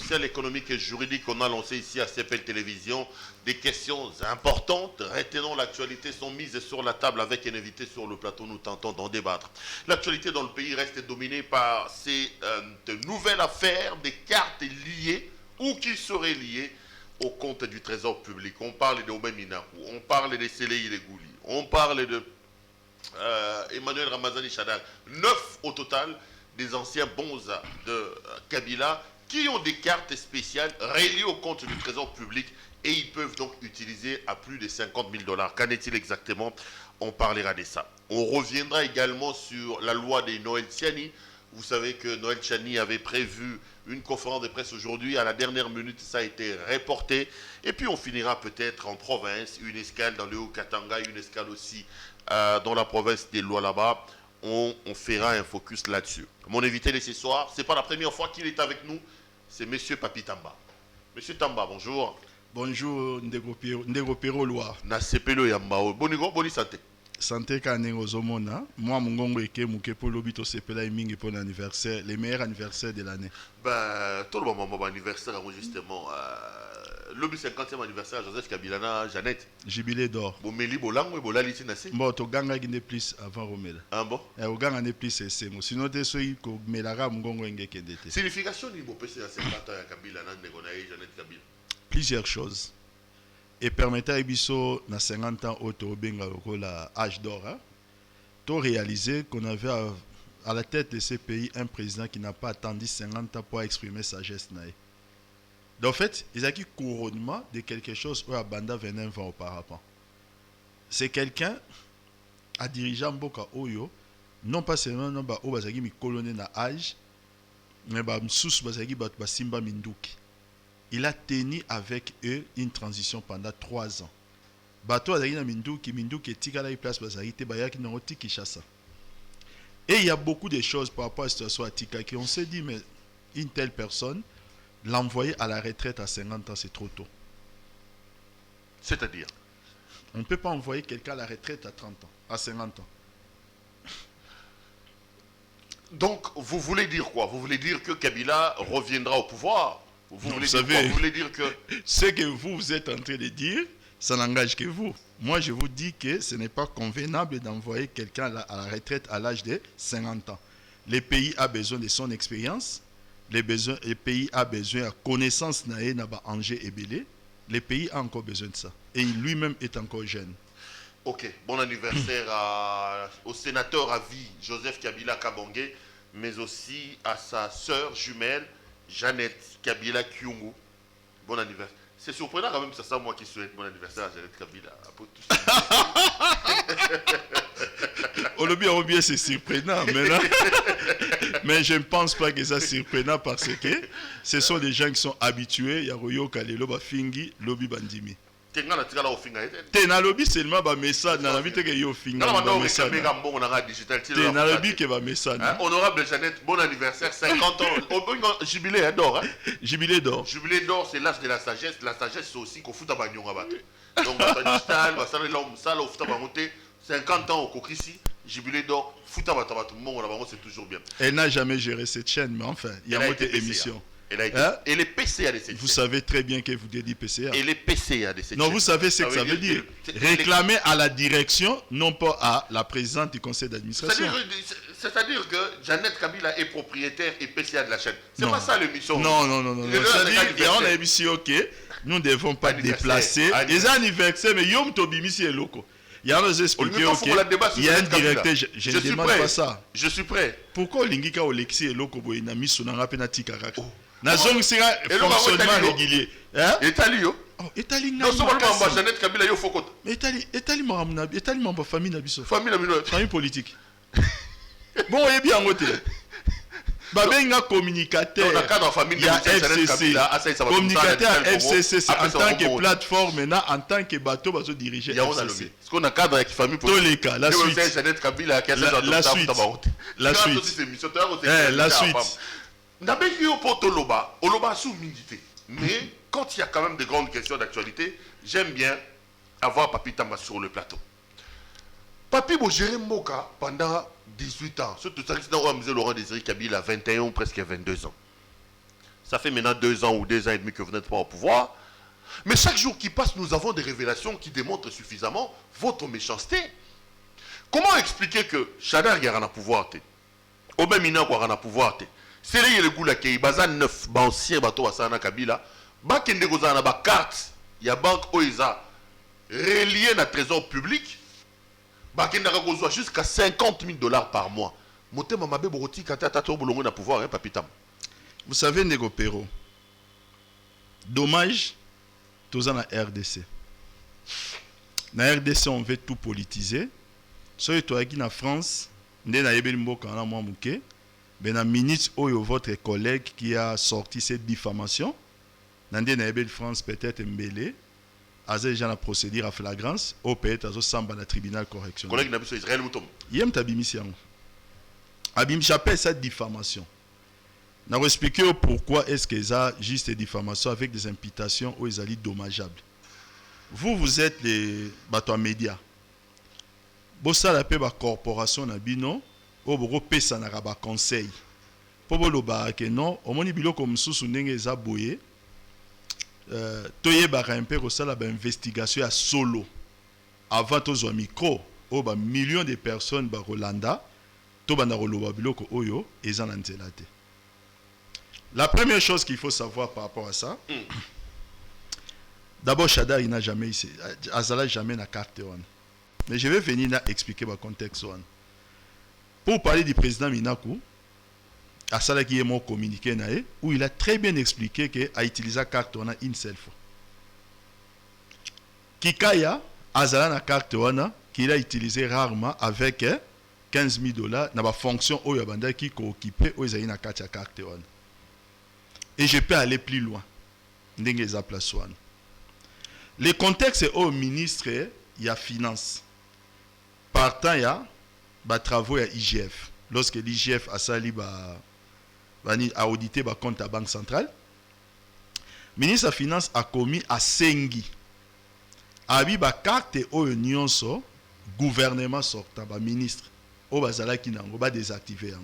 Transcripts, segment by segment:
social, économique et juridique qu'on a lancé ici à CPL Télévision. Des questions importantes, retenons l'actualité, sont mises sur la table avec un invité sur le plateau. Nous tentons d'en débattre. L'actualité dans le pays reste dominée par ces nouvelles affaires, des cartes liées ou qui seraient liées au compte du trésor public. On parle de Oben Minakou, on parle de Sélei Legouli, on parle de Emmanuel Ramazani Chadal. 9 au total des anciens bonzas de Kabila qui ont des cartes spéciales reliées au compte du trésor public et ils peuvent donc utiliser à plus de 50 000 $. Qu'en est-il exactement? On parlera de ça. On reviendra également sur la loi de Noël Tiani. Vous savez que Noël Tiani avait prévu une conférence de presse aujourd'hui. À la dernière minute, ça a été reporté. Et puis on finira peut-être en province, une escale dans le Haut-Katanga, une escale aussi dans la province des Lualaba. On fera un focus là-dessus. Mon invité de ce soir, ce n'est pas la première fois qu'il est avec nous, c'est M. Papi Tamba. Monsieur Tamba, bonjour. Bonjour, Ndego Pero Loa. Na sepelo yambao. Boni santé. Santé kanengo zomona. Moi, mon gongo eke mouke pour l'obito sepela et mingi pour l'anniversaire, les meilleurs anniversaires de l'année. Ben, tout le moment, mon anniversaire, justement. Le 50e anniversaire, Joseph Kabila, Jeannette. Jubilé d'or. Bon, Meli, Bolang, ou Bolali, Tinassi. Bon, to ganga qui n'est plus avant Romel. Ah bon? Et au ganga n'est plus c'est moi. Sinon, tu sais que Melara, mon gongo enge kendete. Signification du PC à 50 ans à Kabila, Jeannette Kabila. Plusieurs choses. Et permettant à Ibiso, na 50 ans, auto benga la âge d'or, de réaliser qu'on avait à la tête de ces pays un président qui n'a pas attendu 50 ans pour exprimer sa geste. Donc, en fait, il y a un couronnement de quelque chose où Abanda venait 20 ans auparavant. C'est quelqu'un à dirigeant Mboka Oyo, non pas seulement non ba Obazagi mi coloné na âge, mais ba msous bazagi ba simba minduki. Il a tenu avec eux une transition pendant 3 ans. Bato azagi na minduki etikala place bazagi te bayaki na oti Kinshasa. Et il y a beaucoup de choses par rapport à cette situation à Tika qui on s'est dit mais une telle personne l'envoyer à la retraite à 50 ans, c'est trop tôt. C'est-à-dire? On ne peut pas envoyer quelqu'un à la retraite à 30 ans, à 50 ans. Donc, vous voulez dire quoi? Vous voulez dire que Kabila reviendra au pouvoir? Vous voulez dire savez, quoi? Vous voulez dire que... Ce que vous êtes en train de dire, ça n'engage que vous. Moi, je vous dis que ce n'est pas convenable d'envoyer quelqu'un à la retraite à l'âge de 50 ans. Le pays a besoin de son expérience. Le pays a besoin de connaissance Angers et Bélé. Le pays a encore besoin de ça. Et lui-même est encore jeune. Ok, bon anniversaire au sénateur à vie Joseph Kabila Kabongé, mais aussi à sa sœur jumelle Jeannette Kabila Kyungu. Bon anniversaire. C'est surprenant quand même, c'est ça moi qui souhaite bon anniversaire à Jeannette Kabila. Bien c'est surprenant, mais je ne pense pas que ça surprenant parce que ce sont des gens qui sont habitués. Yaroyo Kalelo Bafingi, Lobi Bandimi. Tena lobby seulement ba message na vite que yo finga ba message. Tena lobby que ba message. Honorable Jeannette, bon anniversaire, 50 ans. Jubilé d'or. Jubilé d'or. Jubilé d'or, c'est l'âge de la sagesse. La sagesse, c'est aussi qu'on fout à bagnon rabat. Donc, l'homme, 50 ans au Kokrissi, jubilé d'or, fout à tout le monde, c'est toujours bien. Elle n'a jamais géré cette chaîne, mais enfin, il y a une émission. Et les PCA de cette Vous savez très bien que vous dites PCA. Et les PCA de cette Non, vous savez ce que ça veut dire. Réclamer à la direction, non pas à la présidente du conseil d'administration. C'est-à-dire que Jeannette Kabila est propriétaire et PCA de la chaîne. C'est pas ça l'émission. Non. C'est-à-dire qu'on a émission, ok, nous ne devons pas déplacer. Les anniversaires, mais Yom Tobimi, c'est loco. Il y a nous expliquer, ok, il y a un directeur, je ne demande pas ça. Je suis prêt. Pourquoi l'ingika au lexi et loco boina mis sur un penalty karaka? Nazong sera fonctionnement régulier. Italie yo. Italie non seulement Jeannette Kabila yo fokot. Mais Italie membre famille nabiso. Famille politique. Bon, et bien ngote. Babenga communicateur. Il y a FCC. Communicateur FCC, c'est en tant que plateforme, maintenant en tant que bateau, bateau dirigé. FCC. Ce qu'on a cadre avec famille politique. La suite. La suite. N'abeki yo poto Oloba sous milité. Mais quand il y a quand même de grandes questions d'actualité, j'aime bien avoir Papi Tamba sur le plateau. Papi bo géré Mboka pendant 18 ans. Surtout ça, c'est dans Laurent Désiré Kabila, 21 ans, presque 22 ans. Ça fait maintenant 2 ans ou 2 ans et demi que vous n'êtes pas au pouvoir. Mais chaque jour qui passe, nous avons des révélations qui démontrent suffisamment votre méchanceté. Comment expliquer que Chadar y a un pouvoir? Oben Mina y a un pouvoir? C'est là le goût qui est 9 anciens bateaux à Sana Kabila. Bakende Gozana ba carte, il y a banque Oiza reliée à trésor public. Bakende Gozwa jusqu'à $50,000 par mois. Moté Mamabe Boroti Kata Tato Bolongo na pouvoir, hein, papitam. Vous savez, Nego Pero, dommage, tous en RDC. Na RDC, on veut tout politiser. Soyez toi qui en France, n'est na yebeli mboka na mwa muke, ben na ministre oyo votre collègue qui a sorti cette diffamation, nande na yebeli France peut-être mbele, azé déjà na procédure à flagrance, au peut-être azo samba na tribunal correctionnel. Collègue Nabiso Israël Moutom. Yem tabimisi yango. Abim, j'appelle ça diffamation. Je vais expliquer pourquoi est-ce que ça juste diffamation avec des imputations où ils allaient dommageables. Vous êtes les bateaux médias. Vous avez la corporation Nabino, ou vous avez un conseil. Pour vous dire que non, au moins bilo comme sous n'engé zaboye, toye barampe ko sala ba investigation à solo. Avant tozo micro, au ba millions de personnes ba Rolanda, to ba na roloba biloko oyo ezana nzelate. La première chose qu'il faut savoir par rapport à ça, d'abord, Chadar, il n'a jamais ici. Azala jamais na carte. Mais je vais venir expliquer le contexte. Pour parler du président Minakou, Azala qui est mon communiqué, où il a très bien expliqué qu'il a utilisé la carte une seule fois. Kikaya, Azala na carte qu'il a utilisé rarement avec $15,000 dans la fonction où il a qui occupé où il a une carte. Et je peux aller plus loin. Le contexte est au ministre, il y a finance. Partant, il y a travaux à IGF. Lorsque l'IGF a audité le compte à la Banque centrale, le ministre de la Finance a commis à Sengi. Il y a carte au nyonso gouvernement sortant, le ministre, au bazalaki nango ba désactiver.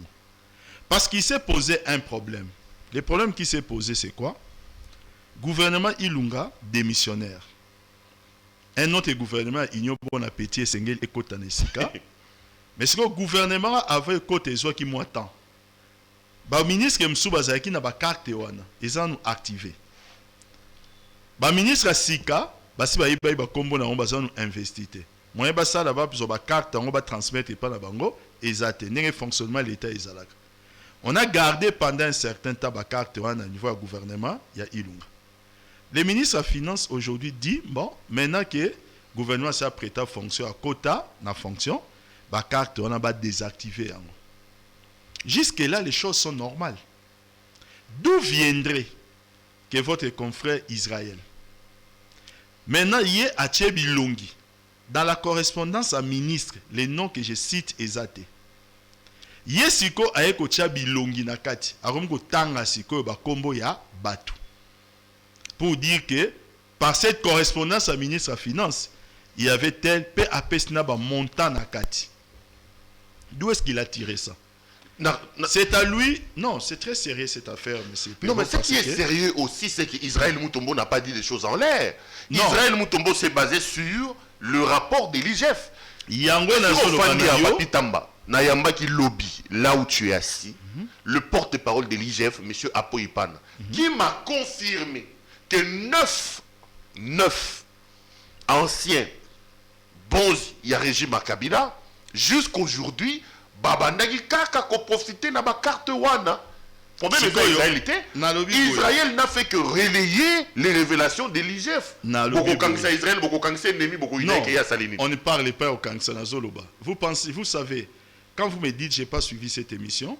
Parce qu'il s'est posé un problème. Le problème qui s'est posé, c'est quoi? Gouvernement Ilunga, démissionnaire. Un autre gouvernement, Igno Bon Appétit, Sengel et Kotanesika. Mais ce que le gouvernement avait côté soit qui m'attend. Le ministre Msou Bazaki n'a pas carte, ils ont activé. Le ministre Sika, si vous avez combo na on investir. Moi ba ça là-bas puis ba carte on va transmettre pas na bango et ça tenir fonctionnement l'état ezalaka. On a gardé pendant un certain temps la carte au niveau du gouvernement, il y a Ilunga. Le ministre de la Finance aujourd'hui dit, bon, maintenant que le gouvernement s'est prêté à fonction, à quota, la fonction, la carte on a désactivé. Jusque-là, les choses sont normales. D'où viendrait que votre confrère Israël, maintenant, il y a Achebi Longi, dans la correspondance à ministre, les noms que je cite exacts. Yesiko aeko chabi longi nakati akomko tanga siko ba kombo ya batu pour dire que par cette correspondance à ministre de la Finance il y avait tel PAP sna ba montant nakati. D'où est-ce qu'il a tiré ça? C'est à lui. Non, c'est très sérieux cette affaire, monsieur. Non, mais ce qui est sérieux aussi, c'est qu'Israël Moutombo n'a pas dit des choses en l'air. Israël Moutombo s'est basé sur le rapport de l'IGF. Yango Napitamba. Nayamba qui lobby, là où tu es assis, le porte-parole de l'IGF, M. Apoipan, qui m'a confirmé que 9 anciens bons, il y a régime à Kabila, jusqu'aujourd'hui, Babandagi Kaka ko profité na ba carte wana. Problème Israël n'a fait que relayer les révélations de l'IGF. Israël, on ne parle pas au Kangsa Nazoloba. Vous savez, quand vous me dites que je n'ai pas suivi cette émission,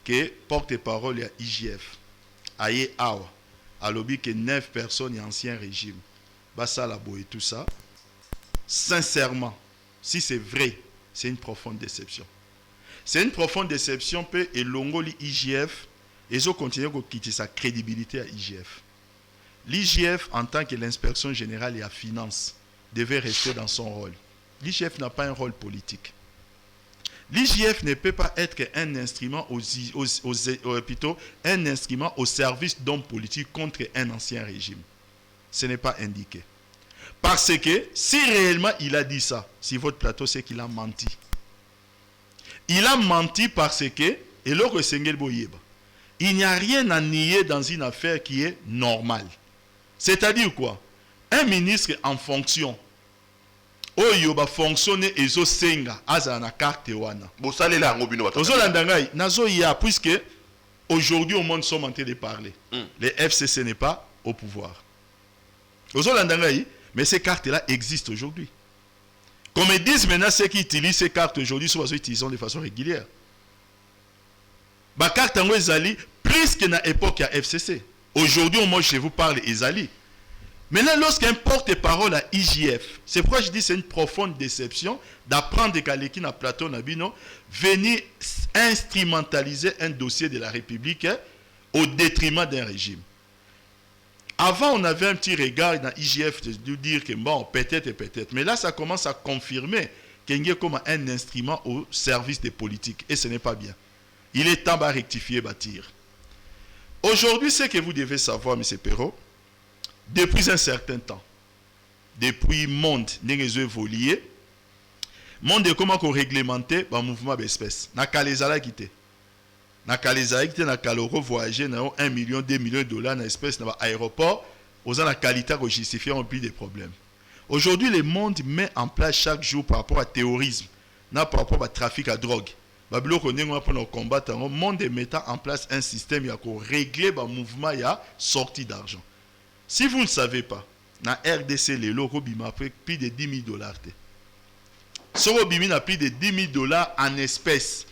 que porte-parole à IGF, Aye Awa, a lobby que 9 personnes et ancien régime, Bassa Labo et tout ça, sincèrement, si c'est vrai, c'est une profonde déception. C'est une profonde déception, peu et longo l'IGF, et ils ont continué à quitter sa crédibilité à l'IGF. L'IGF, en tant que l'inspection générale et à finance, devait rester dans son rôle. L'IGF n'a pas un rôle politique. L'IGF ne peut pas être un instrument plutôt un instrument au service d'hommes politiques contre un ancien régime. Ce n'est pas indiqué. Parce que si réellement il a dit ça, si votre plateau, c'est qu'il a menti. Il a menti parce que, et là, il n'y a rien à nier dans une affaire qui est normale. C'est-à-dire quoi? Un ministre en fonction, oyo ba fonctionner ezo senga aza na carte wana. Bo salela ngo bino bato. Ozo landangai nazo ya puisque aujourd'hui au monde sommes en train de parler. Les FCC n'est pas au pouvoir. Ozo landangai, mais ces cartes là existent aujourd'hui. Comme ils disent maintenant ceux qui utilisent ces cartes aujourd'hui sont utilisées de façon régulière. Ba carte ngo ezali plus que na époque à FCC. Aujourd'hui au moins je vous parle ezali. Maintenant, lorsqu'un porte-parole à IGF, c'est pourquoi je dis que c'est une profonde déception d'apprendre qu'à l'équipe à plateau Nabino venir instrumentaliser un dossier de la République au détriment d'un régime. Avant, on avait un petit regard dans IGF de dire que bon, peut-être. Mais là, ça commence à confirmer qu'il y a comme un instrument au service des politiques. Et ce n'est pas bien. Il est temps de rectifier, bâtir. Aujourd'hui, ce que vous devez savoir, M. Perrault, depuis un certain temps, depuis le monde n'a évolué, le monde est comment qu'on réglementé le mouvement d'espèces. N'a qu'à les aller quitter. N'a qu'à les aller quitter, n'a qu'à le revoyager, n'a 1 million, 2 millions de dollars dans l'espèce, dans l'aéroport, aux la qualité qui justifie un plus de problèmes. Aujourd'hui, le monde met en place chaque jour par rapport à terrorisme, par rapport à trafic à drogue. Le monde est mettant en place un système pour régler le mouvement et sortie d'argent. Si vous ne savez pas, dans RDC, les locaux ont plus de 10 000 dollars. Ce qui a plus de 10 000 dollars en espèces,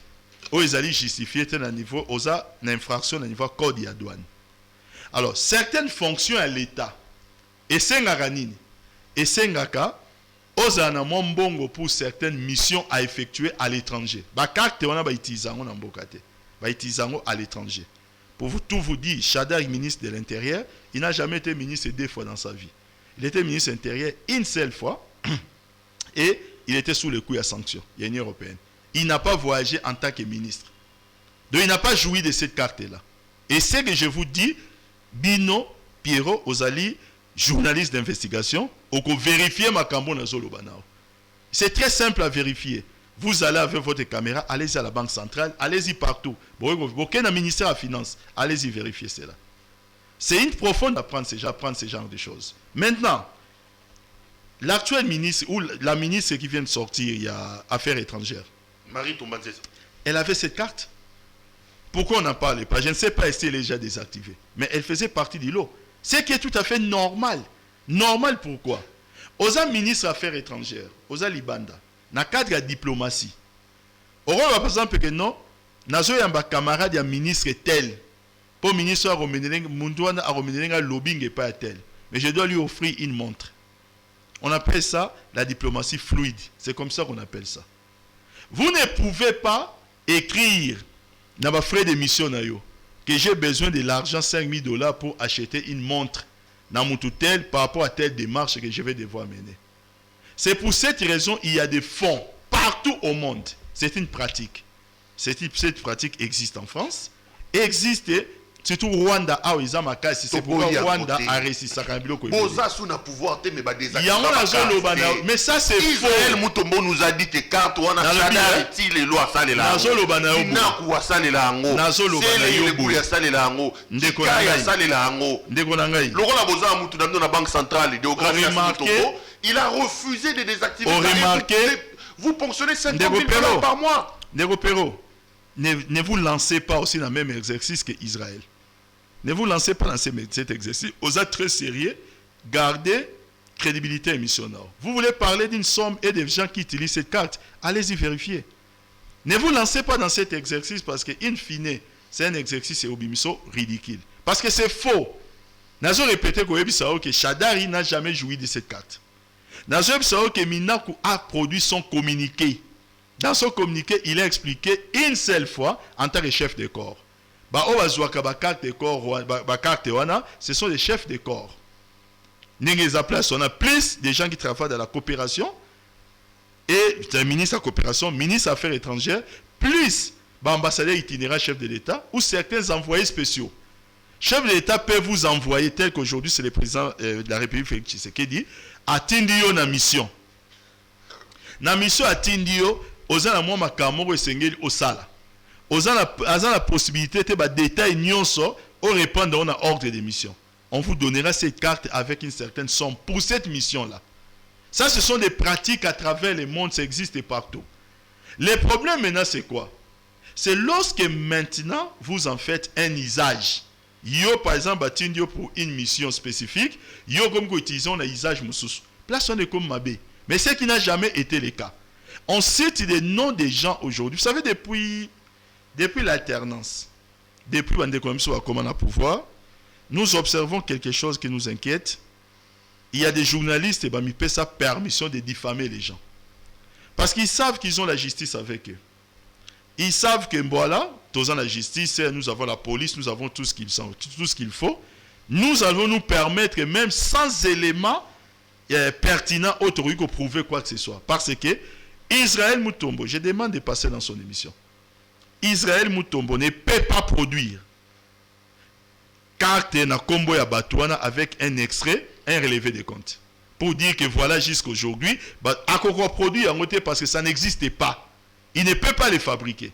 ils allaient justifier un niveau, aux infractions à niveau code et douane. Alors, certaines fonctions à l'État, et c'est aux anamambongo pour certaines missions à effectuer à l'étranger. Bakarte on a utilisango na mbokate. Ba utilisango à l'étranger. Pour vous tout vous dire, Chadar, ministre de l'Intérieur, il n'a jamais été ministre 2 fois dans sa vie. Il était ministre de l'Intérieur une seule fois et il était sous le coup de sanctions, l'Union européenne. Il n'a pas voyagé en tant que ministre. Donc il n'a pas joui de cette carte-là. Et ce que je vous dis, Bino, Pierrot, Ozali, journaliste d'investigation, ou que vérifier ma cambo na zolo banao. C'est très simple à vérifier. Vous allez avec votre caméra, allez-y à la Banque centrale, allez-y partout. Aucun ministère des Finances, allez-y vérifier cela. C'est une profonde apprendre ce genre de choses. Maintenant, l'actuel ministre, ou la ministre qui vient de sortir, il y a Affaires étrangères. Marie Toumbadze. Elle avait cette carte. Pourquoi on n'en parlait pas? Je ne sais pas si elle est déjà désactivée. Mais elle faisait partie du lot. Ce qui est tout à fait normal. Normal pourquoi? Aux ministres des Affaires étrangères, aux Libanda, dans le cadre de la diplomatie, on voit par exemple que non, nous avons un camarade un ministre tel, pour le ministre a lobbying et pas tel, mais je dois lui offrir une montre. On appelle ça la diplomatie fluide. C'est comme ça qu'on appelle ça. Vous ne pouvez pas écrire dans vos frais d'émission que j'ai besoin de l'argent 5 000 dollars pour acheter une montre dans mon tel par rapport à telle démarche que je vais devoir mener. C'est pour cette raison qu'il y a des fonds partout au monde. C'est une pratique. Cette pratique existe en France, existe surtout Rwanda, c'est pour Rwanda a réussi ça. Mais ça c'est faux. Israël Mutombo nous a dit que quand on a changé les lois, ça les la. Il a refusé de désactiver. Vous ponctionnez 50 000 dollars par mois. Ne vous lancez pas aussi dans le même exercice que Israël. Ne vous lancez pas dans cet exercice. Vous êtes très sérieux. Gardez crédibilité émissionnaire. Vous voulez parler d'une somme et des gens qui utilisent cette carte. Allez-y vérifier. Ne vous lancez pas dans cet exercice parce que, in fine, c'est un exercice ridicule. Parce que c'est faux. Nous avons répété que Chadari n'a jamais joui de cette carte. Nous avons que Minaku a produit son communiqué. Dans son communiqué, il a expliqué une seule fois en tant que chef de corps. Ce sont des chefs de corps. On a plus de gens qui travaillent dans la coopération et un ministre de la coopération, ministre des Affaires étrangères, plus ambassadeur itinérant, chef de l'État, ou certains envoyés spéciaux. Chef de l'État peut vous envoyer, tel qu'aujourd'hui c'est le président de la République Félix Tshisekedi, à Tindio na mission. Na mission à Tindio, oza na mwa makamoko esengeli osala. Oza la possibilité de ba détail nyonso au répondre à ordre de mission. On vous donnera cette carte avec une certaine somme pour cette mission-là. Ça, ce sont des pratiques à travers le monde, ça existe partout. Le problème maintenant, c'est quoi? C'est lorsque maintenant, vous en faites un usage. Yo, par exemple, Tindio pour une mission spécifique, yo, comme vous utilisez un usage moussous. Place on est comme Mabé. Mais ce qui n'a jamais été le cas. On cite les noms des gens aujourd'hui. Vous savez, depuis l'alternance, depuis qu'on a comment à pouvoir, nous observons quelque chose qui nous inquiète. Il y a des journalistes qui ont payé sa permission de diffamer les gens. Parce qu'ils savent qu'ils ont la justice avec eux. Ils savent que voilà, nous avons la justice, nous avons la police, nous avons tout ce qu'il faut. Nous allons nous permettre, même sans éléments pertinents, autoriques, pour prouver quoi que ce soit. Parce que Israël Mutombo, je demande de passer dans son émission. Israël Mutombo ne peut pas produire carte na combo ya Batouana avec un extrait, un relevé de compte. Pour dire que voilà, jusqu'à aujourd'hui, à quoi produit en côté parce que ça n'existe pas. Il ne peut pas les fabriquer.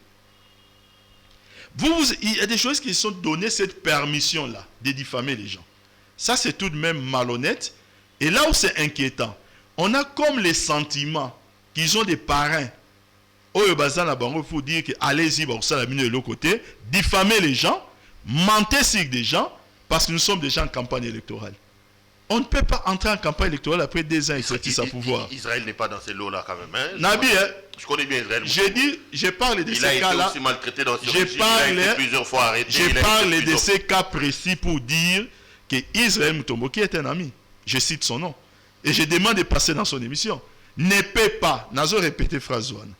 Il y a des choses qui sont données cette permission-là de diffamer les gens. Ça, c'est tout de même malhonnête. Et là où c'est inquiétant, on a comme les sentiments qu'ils ont des parrains. Il faut dire que allez-y, de l'autre côté, diffamer les gens, mentir sur des gens, parce que nous sommes déjà en campagne électorale. On ne peut pas entrer en campagne électorale après 2 ans et sortir sa pouvoir. Israël n'est pas dans ces lots-là quand même. Hein? Nabi, je connais bien Israël. Je parle de ces cas-là. Il a été aussi maltraité dans ce régime. Il a été plusieurs fois arrêté. Je parle de ces cas précis pour dire que Israël Mutombo, qui est un ami, je cite son nom, et je demande de passer dans son émission, ne peut pas, Nazo répété phrase one,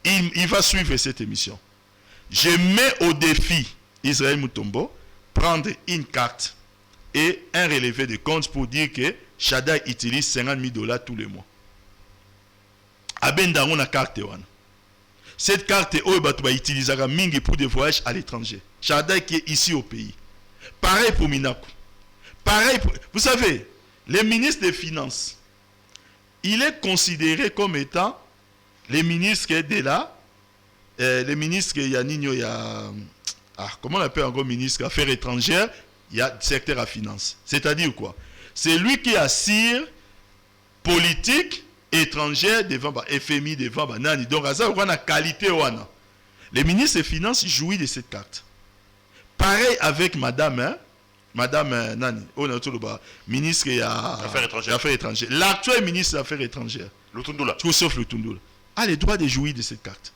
il va suivre cette émission. Je mets au défi Israël Mutombo prendre une carte et un relevé de compte pour dire que Shaddai utilise $50,000 tous les mois. Abendango na carte wana. Cette carte va utiliser mingi pour des voyages à l'étranger. Shaddai qui est ici au pays. Pareil pour Minaku. Pareil pour... Vous savez, le ministre des Finances, il est considéré comme étant le ministre de là, le ministre il y a Nino, il y a... comment on appelle encore ministre des Affaires étrangères, il y a secteur à finance. C'est-à-dire quoi? C'est lui qui assure politique étrangère devant FMI, devant Nani. Donc, on a qualité. Le ministre des Finances jouit de cette carte. Pareil avec Madame Nani, ministre des Affaires étrangères. L'actuel ministre des Affaires étrangères. Lutundula. Tout sauf Lutundula. A le droit de jouir de cette carte.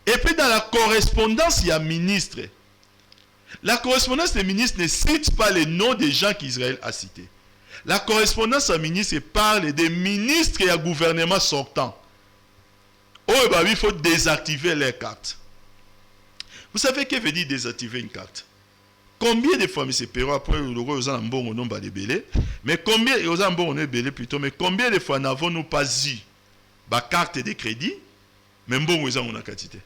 Et puis dans la correspondance, il y a ministre. La correspondance des ministres ne cite pas les noms des gens qu'Israël a cités. La correspondance à ministre parle des ministres et à gouvernement sortant. Il faut désactiver les cartes. Vous savez ce que veut dire désactiver une carte? Combien de fois, M. Perrault, après le roi aux ambons on de belé, mais combien aux ambons on est belé plutôt, mais combien de fois n'avons-nous pas eu la carte de crédit, même bon aux on a quantité.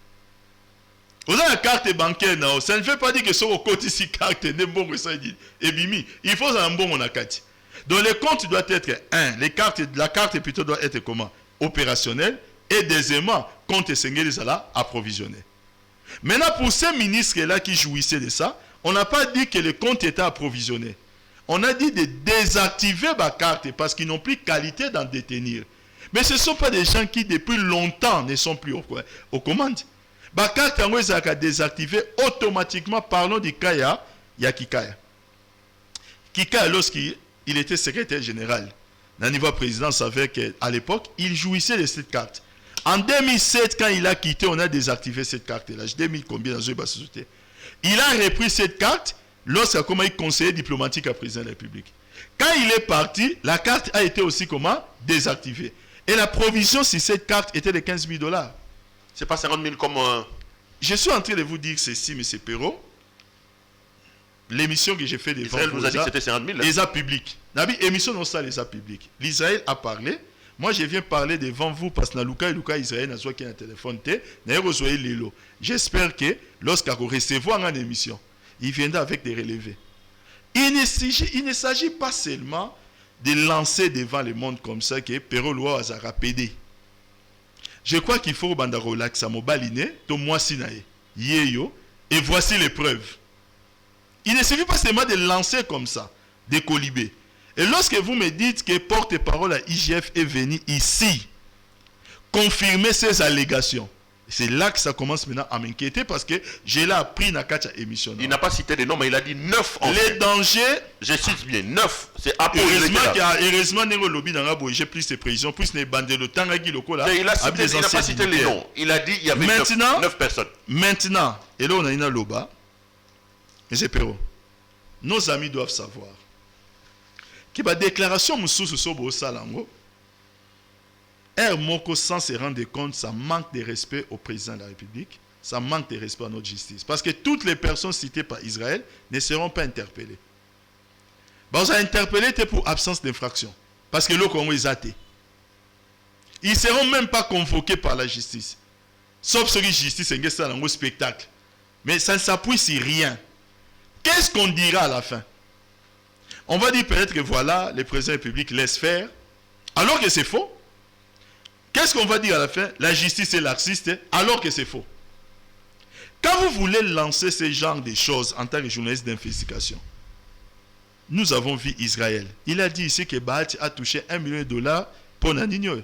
Vous avez la carte bancaire, ça ne veut pas dire que sur le côté ici, carte n'est bon que ça et bimi. Il faut un bon on a quantité. Donc le compte doit être la carte plutôt doit être comment? Opérationnelle et deuxièmement, compte Sengeli Zala approvisionné. Maintenant pour ces ministres-là qui jouissaient de ça, on n'a pas dit que le compte était approvisionné. On a dit de désactiver ma carte parce qu'ils n'ont plus qualité d'en détenir. Mais ce ne sont pas des gens qui depuis longtemps ne sont plus aux commandes. Ma carte a désactivé automatiquement. Parlons du cas, il y a Kikaya. Kikaya, lorsqu'il était secrétaire général, au niveau présidence avec, à l'époque, il jouissait de cette carte. En 2007, quand il a quitté, on a désactivé cette carte-là. Je 2000 combien dans une société. Il a repris cette carte lorsqu'il a été conseiller diplomatique à président de la République. Quand il est parti, la carte a été aussi désactivée. Et la provision sur cette carte était de $15,000. C'est pas 50 000 comme... Je suis en train de vous dire ceci, M. Perrault. L'émission que j'ai fait devant Israël vous a dit que c'était 50 000. Les a publics. L'émission non ça les a publics. L'Israël a parlé. Moi, je viens parler devant vous parce que Luka Israël n'a pas un téléphone. J'espère que lorsqu'il recevoir une émission, il viendra avec des relevés. Il ne s'agit pas seulement de lancer devant le monde comme ça que Pero Loa a rapédé. Je crois qu'il faut banda relax à mobaline, to moi sinae, yeyo, et voici les preuves. Il ne suffit pas seulement de lancer comme ça, des colibés. Et lorsque vous me dites que porte-parole à IGF est venu ici, confirmer ces allégations, c'est là que ça commence maintenant à m'inquiéter parce que je l'ai appris dans la émission. Il n'a pas cité des noms, mais il a dit 9 en les dangers. Je cite bien, 9. C'est après. Heureusement, j'ai pris ces prévisions, plus les bandes de temps à Guiloko. Il n'a pas cité les noms. Il a dit il y avait 9 personnes. Maintenant, et là on a une loba. Et c'est Pero. Nos amis doivent savoir que la déclaration Moussou Sobo Salango. Moko sans se rendre compte, ça manque de respect au président de la République, ça manque de respect à notre justice. Parce que toutes les personnes citées par Israël ne seront pas interpellées. On a interpellé pour absence d'infraction. Parce que le Congo est athée. Ils ne seront même pas convoqués par la justice. Sauf ce que la justice est un spectacle. Mais ça ne s'appuie sur rien. Qu'est-ce qu'on dira à la fin? On va dire peut-être que voilà, le président de la République laisse faire, alors que c'est faux. Qu'est-ce qu'on va dire à la fin? La justice est laxiste, alors que c'est faux. Quand vous voulez lancer ce genre de choses en tant que journaliste d'investigation, nous avons vu Israël. Il a dit ici que Bahati a touché $1 million pour Nanigno.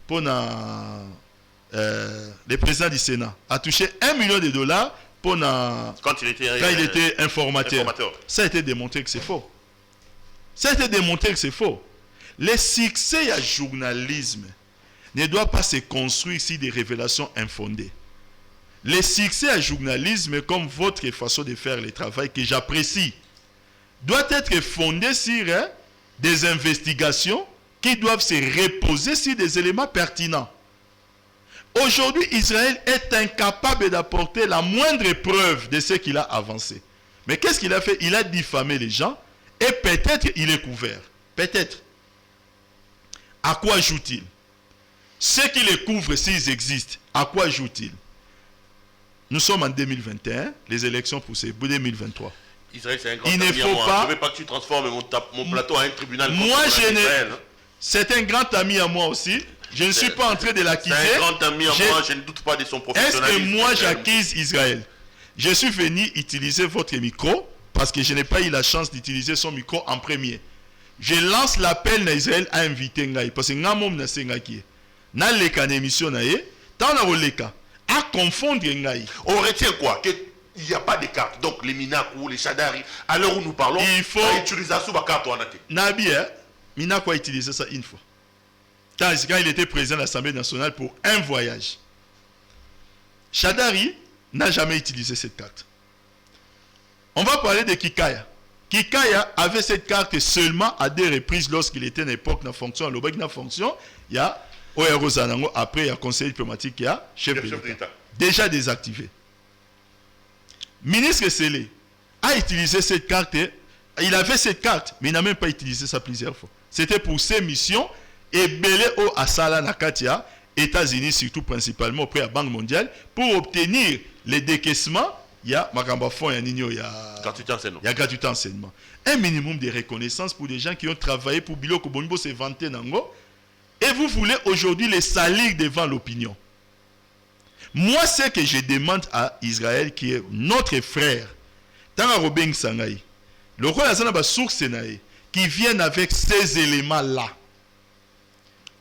Pour le président du Sénat a touché $1 million pour quand il était informateur. Ça a été démontré que c'est faux. Ça a été démontré que c'est faux. Le succès du journalisme ne doit pas se construire sur des révélations infondées. Le succès du journalisme, comme votre façon de faire le travail que j'apprécie, doit être fondé sur des investigations qui doivent se reposer sur des éléments pertinents. Aujourd'hui, Israël est incapable d'apporter la moindre preuve de ce qu'il a avancé. Mais qu'est-ce qu'il a fait? Il a diffamé les gens et peut-être il est couvert. Peut-être. À quoi joue-t-il? Ceux qui les couvrent, s'ils existent, à quoi jouent-ils? Nous sommes en 2021, les élections poussées, 2023. Israël, c'est un grand ami à moi. Je ne veux pas que tu transformes mon plateau en un tribunal. Moi, c'est un grand ami à moi aussi. Je ne suis pas en train de l'acquiser. C'est un grand ami à moi, je ne doute pas de son professionnalisme. Est-ce que moi, j'acquise Israël? Je suis venu utiliser votre micro parce que je n'ai pas eu la chance d'utiliser son micro en premier. Je lance l'appel à Israël à inviter Ngaï parce que Ngamom n'a pas qui na leka na émission na ye tant na oleka à confondre Ngaï. On retient quoi? Que il n'y a pas de carte. Donc les Minakou, les Chadari, à l'heure où nous parlons, il faut utiliser la carte en athée. Nabi, Minakou a utilisé ça une fois. Quand il était président de l'Assemblée nationale pour un voyage. Chadari n'a jamais utilisé cette carte. On va parler de Kikaya. Kikaya avait cette carte seulement à 2 reprises lorsqu'il était à l'époque dans fonction. Le bac dans fonction, il y a après il y a conseiller diplomatique, il y a chef d'État. Déjà désactivé. Ministre Sélé a utilisé cette carte. Il avait cette carte, mais il n'a même pas utilisé ça plusieurs fois. C'était pour ses missions et belé au Asala Nakatia, États-Unis surtout principalement auprès de la Banque mondiale, pour obtenir les décaissements. Il y a Magamba Fonds, il y a gratuité enseignement. Un minimum de reconnaissance pour des gens qui ont travaillé pour Biloko Bongo se vanter Nango. Et vous voulez aujourd'hui les salir devant l'opinion. Moi, ce que je demande à Israël, qui est notre frère, Tanga Robin Sangaï, le roi Azanaba source qui viennent avec ces éléments-là.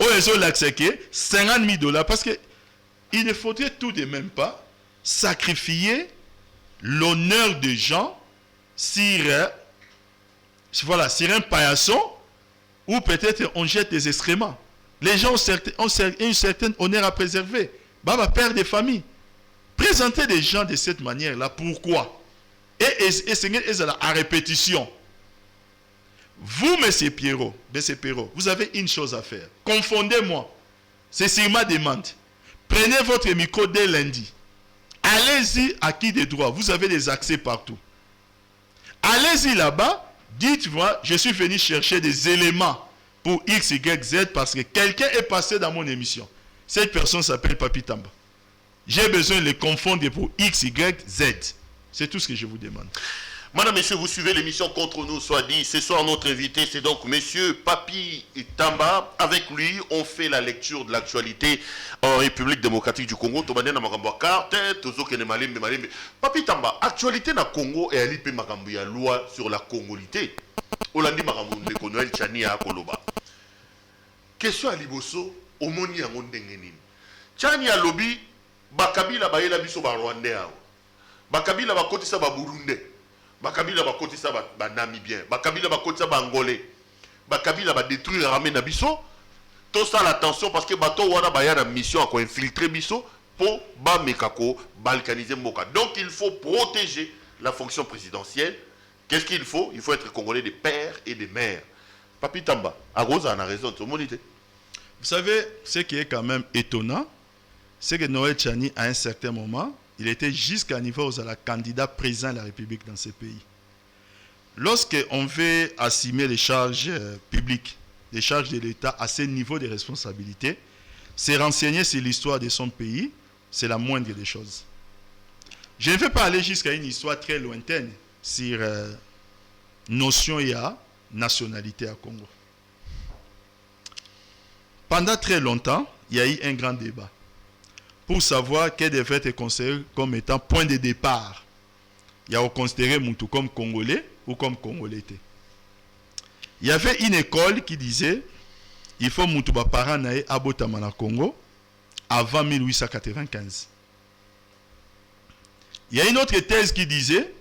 Ils ont l'accepté $50 000 parce que il ne faudrait tout de même pas sacrifier l'honneur des gens sur un paillasson ou peut-être on jette des excréments. Les gens ont une certaine honneur à préserver. Baba, père de famille. Présenter des gens de cette manière-là, pourquoi? Et à répétition. Vous, M. Pierrot, vous avez une chose à faire. Confondez-moi. C'est sur ma demande. Prenez votre micro dès lundi. Allez-y à qui des droits. Vous avez des accès partout. Allez-y là-bas. Dites-moi, je suis venu chercher des éléments pour X, Y, Z parce que quelqu'un est passé dans mon émission. Cette personne s'appelle Papi Tamba. J'ai besoin de les confondre pour X, Y, Z. C'est tout ce que je vous demande. Madame, messieurs, vous suivez l'émission Contre nous, soit dit. Ce soir, notre invité, c'est donc monsieur Papi Tamba. Avec lui, on fait la lecture de l'actualité en République démocratique du Congo. Papi Tamba, actualité na Congo et alipe makambu ya loi sur la congolité. Olandi makambu ndeko Noël Tchani ya Koloba. Question à Liboso, omoni yango ndenge nini. Tchani ya lobi, bakabila bayela biso ba Rwandais. Bakabila bakotisa ba Burundais. Bakabila bakotisa ba Namibien, bakabila bakotisa ba Angolais, bakabila ba détruire l'armée na biso. Tout ça l'attention parce que bato wana ba ya na mission à infiltrer biso pour ba mekako balkaniser mboka. Donc il faut protéger la fonction présidentielle. Qu'est-ce qu'il faut? Il faut être congolais des pères et des mères. Papi Tamba, Arosa a raison, tout le monde était. Vous savez, ce qui est quand même étonnant, c'est que Noël Tchani, à un certain moment, il était jusqu'à niveau où la candidat président de la République dans ce pays. Lorsqu'on veut assumer les charges publiques, les charges de l'État à ce niveau de responsabilité, se renseigner sur l'histoire de son pays, c'est la moindre des choses. Je ne vais pas aller jusqu'à une histoire très lointaine sur notion et nationalité à Congo. Pendant très longtemps, il y a eu un grand débat pour savoir quel devait être considéré comme étant point de départ. Il y a considéré Moutou comme Congolais ou comme Congolais. Il y avait une école qui disait il faut Moutou parent nae abotama na Congo avant 1895. Il y a une autre thèse qui disait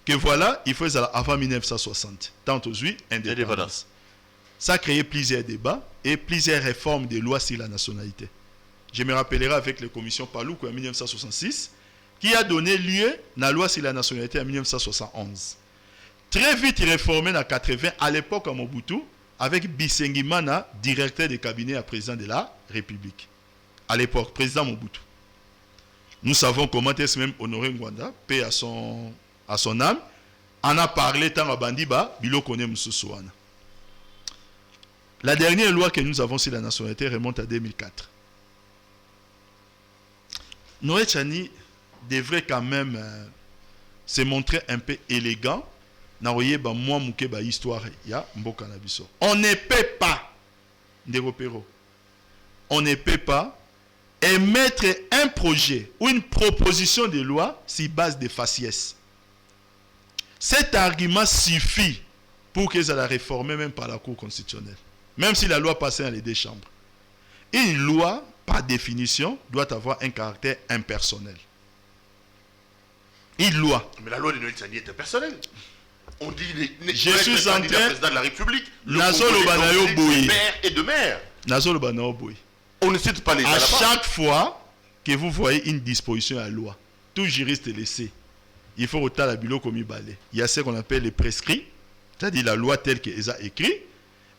que voilà, il faut avant 1960, tant aux indépendance. Ça a créé plusieurs débats et plusieurs réformes des lois sur la nationalité. Je me rappellerai avec la commission Paloukou en 1966, qui a donné lieu à la loi sur la nationalité en 1971. Très vite réformé en 80, à l'époque à Mobutu, avec Bisengi Mana, directeur de cabinet à président de la République. À l'époque, président Mobutu. Nous savons comment est-ce même Honoré Ngwanda, paix à son âme, en a parlé tant à Bandiba, Bilo Kone Moussouana. La dernière loi que nous avons sur la nationalité remonte à 2004. Noël Tchani devrait quand même se montrer un peu élégant. On ne peut pas, on ne peut pas émettre un projet ou une proposition de loi sur base de faciès. Cet argument suffit pour qu'ils aient réformé même par la Cour constitutionnelle. Même si la loi passait dans les deux chambres. Une loi, par définition, doit avoir un caractère impersonnel. Une loi. Mais la loi de Noël Tchani est impersonnelle. On dit je suis en train président de la République, le père et de mère. On ne cite pas les à chaque fois que vous voyez une disposition à la loi, tout juriste le sait. Il faut autant la bureau comme il balai. Il y a ce qu'on appelle les prescrits, c'est-à-dire la loi telle qu'elle a écrit.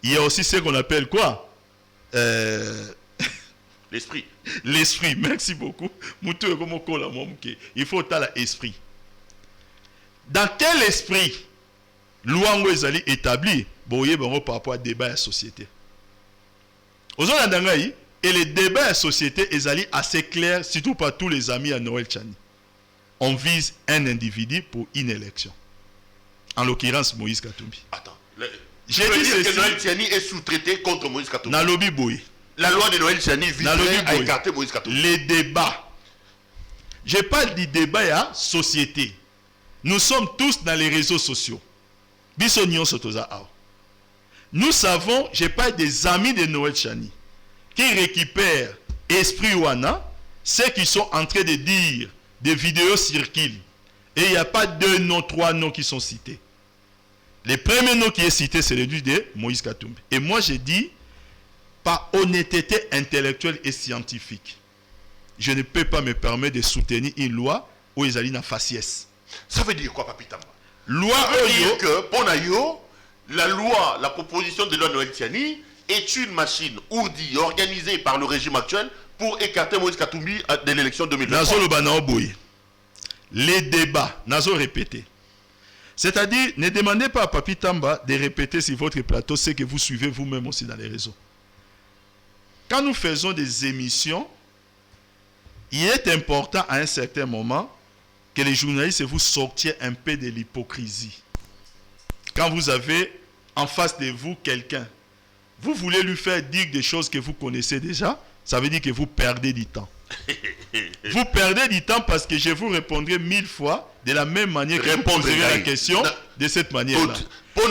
Il y a aussi ce qu'on appelle quoi? L'esprit. L'esprit, merci beaucoup. Il faut autant l'esprit. Dans quel esprit loi est établie par rapport à débat à la société? Et les débats à la société est assez clair, surtout par tous les amis à Noël Tchani. On vise un individu pour une élection. En l'occurrence, Moïse Katumbi. Attends. J'ai dit que Noël Tchani est sous-traité contre Moïse Katumbi. La loi de Noël Tchani vise à écarter Moïse Katumbi. Les débats. Je parle du débat à la société. Nous sommes tous dans les réseaux sociaux. Nous savons, je parle des amis de Noël Tchani, qui récupèrent Esprit Wana, ceux qui sont en train de dire des vidéos circulent. Et il n'y a pas 2 noms, 3 noms qui sont cités. Le premier nom qui est cité, c'est celui de Moïse Katumbi. Et moi, je dis, par honnêteté intellectuelle et scientifique, je ne peux pas me permettre de soutenir une loi où ils allaient dans faciès. Ça veut dire quoi, Papi Tamba? Loi ça veut dire que, pour Nayo, la loi, la proposition de loi Noël Tchani est une machine ourdie, organisée par le régime actuel pour écarter Moïse Katumbi de l'élection 2023. Les débats, Nazo répété. C'est-à-dire, ne demandez pas à Papi Tamba de répéter sur votre plateau ce que vous suivez vous-même aussi dans les réseaux. Quand nous faisons des émissions, il est important à un certain moment que les journalistes vous sortiez un peu de l'hypocrisie. Quand vous avez en face de vous quelqu'un, vous voulez lui faire dire des choses que vous connaissez déjà, ça veut dire que vous perdez du temps. Vous perdez du temps parce que je vous répondrai 1000 fois de la même manière que vous poserez la question de cette manière-là. Je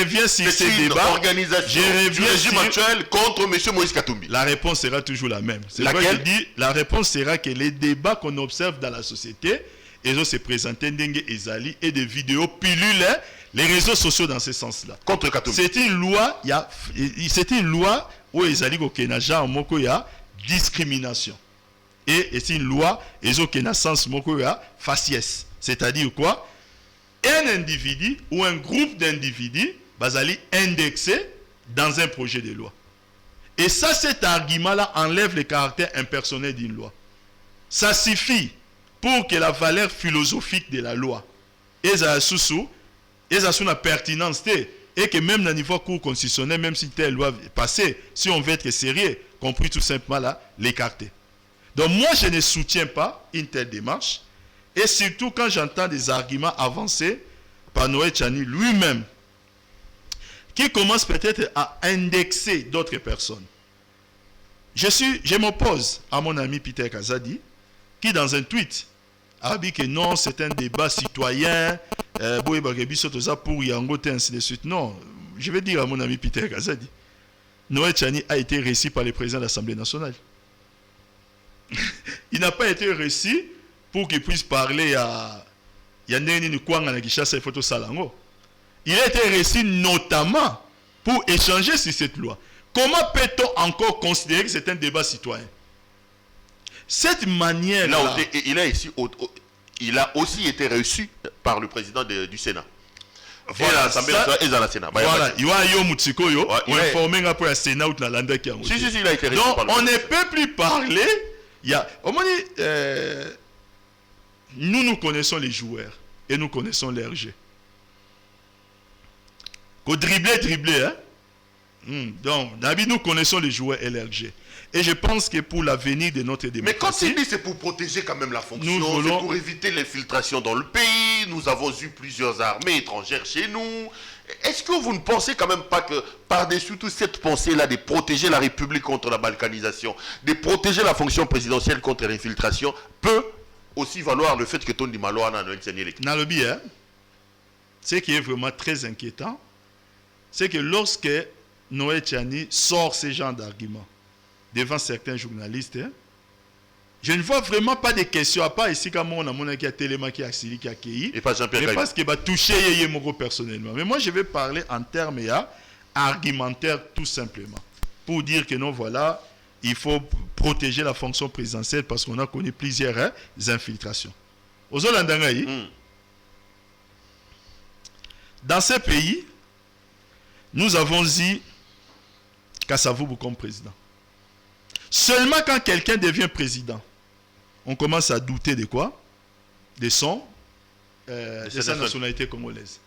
reviens sur ces débats. Je reviens sur actuel contre M. Moïse Katumbi. La réponse sera toujours la même. C'est pourquoi je dis, la réponse sera que les débats qu'on observe dans la société, ils ont se présenté Ndenge Ezali et des vidéos pilules, les réseaux sociaux dans ce sens-là. Contre Katumbi. C'est une loi, où Ezali Kokenaja en moko ya discrimination. Et c'est une loi, ils ont sens moko ya faciès. C'est-à-dire quoi? Un individu ou un groupe d'individus basali indexé dans un projet de loi. Et ça, cet argument-là enlève le caractère impersonnel d'une loi. Ça suffit pour que la valeur philosophique de la loi ait une pertinence et que même dans le niveau cour constitutionnel, même si telle loi est passée, si on veut être sérieux, compris tout simplement là, l'écarter. Donc moi, je ne soutiens pas une telle démarche. Et surtout quand j'entends des arguments avancés par Noé Tchani lui-même, qui commence peut-être à indexer d'autres personnes. Je m'oppose à mon ami Peter Kazadi, qui dans un tweet a dit que non, c'est un débat citoyen, pour Yango, ainsi de suite. Non, je vais dire à mon ami Peter Kazadi, Noé Tchani a été reçu par le président de l'Assemblée nationale. Il n'a pas été reçu pour qu'il puisse parler à Yandeni Kwanga na Kishasa Photo Salango. Il a été reçu notamment pour échanger sur cette loi. Comment peut-on encore considérer que c'est un débat citoyen? Cette manière-là... Il a aussi été reçu par le président du Sénat. Voilà, et dans la Sénat. Voilà, il y a un Moutiko, il a informé après le Sénat ou la Landa qui a Si, il a été reçu. Donc, on ne peut plus parler. Nous connaissons les joueurs et nous connaissons leur jeu. Qu'au dribbler, hein? Donc, David, nous connaissons les joueurs et leur jeu. Et je pense que pour l'avenir de notre démocratie... Mais quand il dit c'est pour protéger quand même la fonction, c'est pour éviter l'infiltration dans le pays, nous avons eu plusieurs armées étrangères chez nous. Est-ce que vous ne pensez quand même pas que par-dessus toute cette pensée-là de protéger la République contre la balkanisation, de protéger la fonction présidentielle contre l'infiltration, peut aussi valoir le fait que Tondi Maloana n'a pas été Nalobi, hein? Ce qui est vraiment très inquiétant, c'est que lorsque Noé Tchani sort ce genre d'arguments devant certains journalistes, hein, je ne vois vraiment pas de questions, à part ici, comme on a mon qui a Téléma, qui a Sili, qui a Kéhi, et pas Jean-Pierre parce qu'il va toucher Yémoro personnellement. Mais moi, je vais parler en termes argumentaires, tout simplement. Pour dire que non, voilà, il faut protéger la fonction présidentielle parce qu'on a connu plusieurs infiltrations. Aux Hollandais, dans ces pays, nous avons dit Kassavou comme président. Seulement quand quelqu'un devient président, on commence à douter de quoi? De sa nationalité congolaise.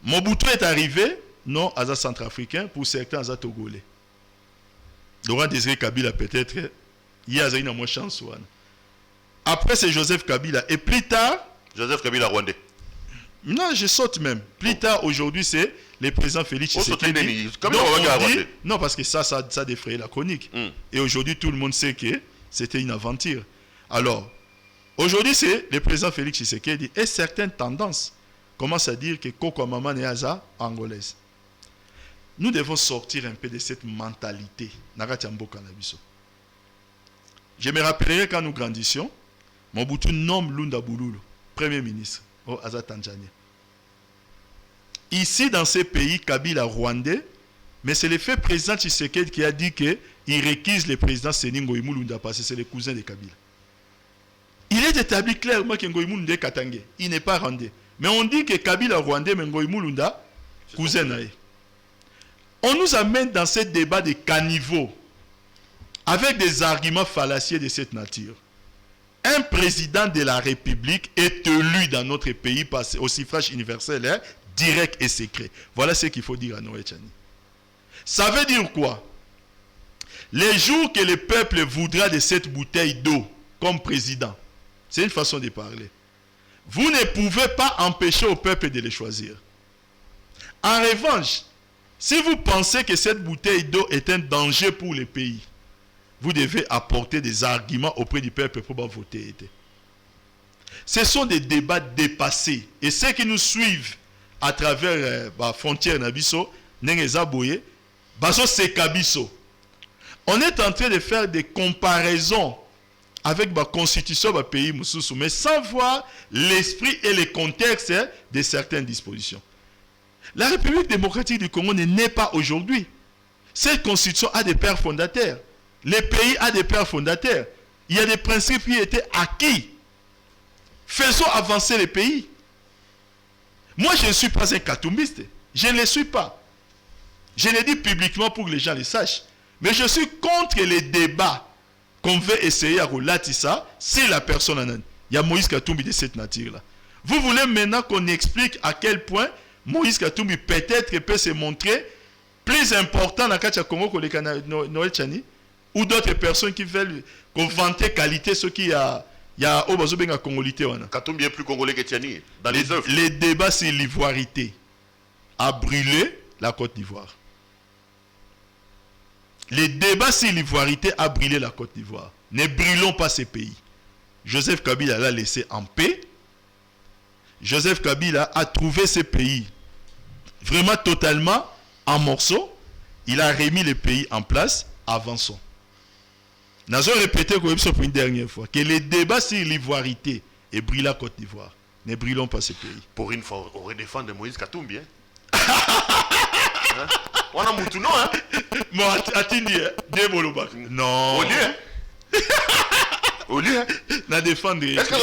Mobutu est arrivé, non, à centrafricain, pour certains, à togolais. Laurent Désiré Kabila, peut-être, il y a une moins chance. Après, c'est Joseph Kabila. Et plus tard... Joseph Kabila rwandais. Non, je saute même. Plus tard, aujourd'hui, c'est le président Félix Tshisekedi. Non, parce que ça défrayait la chronique. Et aujourd'hui, tout le monde sait que c'était une aventure. Alors, aujourd'hui, c'est le président Félix Tshisekedi. Et certaines tendances commencent à dire que Koko Maman est angolaise. Nous devons sortir un peu de cette mentalité. Je me rappellerai quand nous grandissions, Mobutu nomme Lunda Bululu, premier ministre au Tanzanie. Ici, dans ces pays, Kabila rwandais, mais c'est le fait président Tshisekedi qui a dit qu'il réquise le président Seni Ngoïmou Lunda parce que c'est le cousin de Kabila. Il est établi clairement que Ngoïmou Lunda est Katangé. Il n'est pas rwandais. Mais on dit que Kabila rwandais, mais Ngoïmou Lunda, cousin naïe. On nous amène dans ce débat de caniveau avec des arguments fallacieux de cette nature. Un président de la République est élu dans notre pays au suffrage universel, direct et secret. Voilà ce qu'il faut dire à Noé Tchani. Ça veut dire quoi? Les jours que le peuple voudra de cette bouteille d'eau comme président, c'est une façon de parler. Vous ne pouvez pas empêcher au peuple de le choisir. En revanche, si vous pensez que cette bouteille d'eau est un danger pour le pays, vous devez apporter des arguments auprès du peuple pour voter. Ce sont des débats dépassés. Et ceux qui nous suivent à travers la frontière Nabiso, Nengezaboye, Baso Sekabiso, on est en train de faire des comparaisons avec la constitution du pays Moussoussou, mais sans voir l'esprit et le contexte de certaines dispositions. La République démocratique du Congo n'est pas aujourd'hui. Cette constitution a des pères fondateurs. Le pays a des pères fondateurs. Il y a des principes qui étaient acquis. Faisons avancer le pays. Moi, je ne suis pas un katumbiste. Je ne le suis pas. Je le dis publiquement pour que les gens le sachent. Mais je suis contre les débats qu'on veut essayer à relater ça si la personne en a. Il y a Moïse Katumbi de cette nature-là. Vous voulez maintenant qu'on explique à quel point Moïse Katumbi peut-être peut se montrer plus important dans le cas de Congo que le Noël Tchani ou d'autres personnes qui veulent qu'on vante qualité, ce qui a au Bazobenga Congolité. Katumbi est plus congolais que Tchani dans les œuvres. Les débats sur l'ivoirité a brûlé la Côte d'Ivoire. Les débats sur l'ivoirité a brûlé la Côte d'Ivoire. Ne brûlons pas ces pays. Joseph Kabila l'a laissé en paix. Joseph Kabila a trouvé ces pays vraiment totalement en morceaux. Il a remis les pays en place. Avançons. Nous avons répété pour une dernière fois que les débats sur l'ivoirité et brûlent la Côte d'Ivoire. Ne brûlons pas ces pays. Pour une fois, on va défendre Moïse Katumbi. On a Moutuno, hein? Bon, attendez, non. Au lieu, na défendre. Est-ce que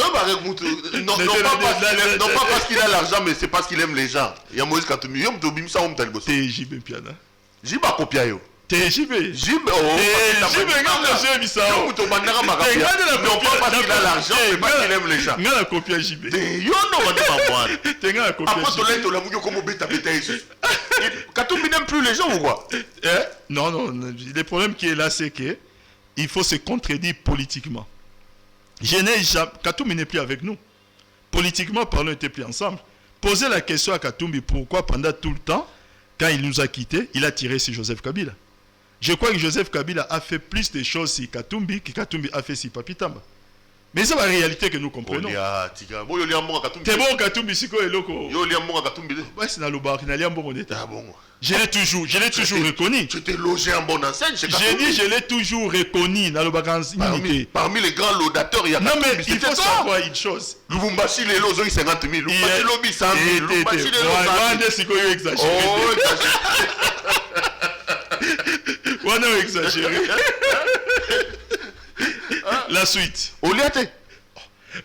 non, pas parce qu'il a l'argent, mais c'est parce qu'il aime les gens. Il y a Moïse Katumbi. Il y a Moutoubim, ça, on t'a le boss. TJB Piana. Jiba Kopiayo. TJB. JB, oh. JB, regarde le jeu, Missa. Non, pas parce qu'il a l'argent, mais parce qu'il aime les gens. Regarde la copie à JB. Yo, non, on va pas Regarde la copie à JB. Après, tu l'as, tu l'as vu comme bêta bêta. Katumbi n'aime plus les gens ou quoi? Non, non. Le problème qui est là, c'est que il faut se contredire politiquement. Katumbi n'est plus avec nous. Politiquement parlant, on n'était plus ensemble. Posez la question à Katumbi pourquoi pendant tout le temps, quand il nous a quittés, il a tiré sur Joseph Kabila. Je crois que Joseph Kabila a fait plus de choses sur Katumbi que Katumbi a fait sur Papi Tamba. Mais c'est la réalité que nous comprenons. C'est bon Katumbi siko eloko. Ouais, c'est dans le bar, je l'ai toujours reconnu. Tu t'es logé en bonne enseigne. J'ai dit, je l'ai toujours reconnu dans le bar. Parmi les grands laudateurs, il y a non, mais il faut savoir une chose. Lubumbashi, les lots, 50 000. Lubumbashi, lobby, 100 000. Lubumbashi, les lots, exagéré. Oh, on a exagéré. La suite.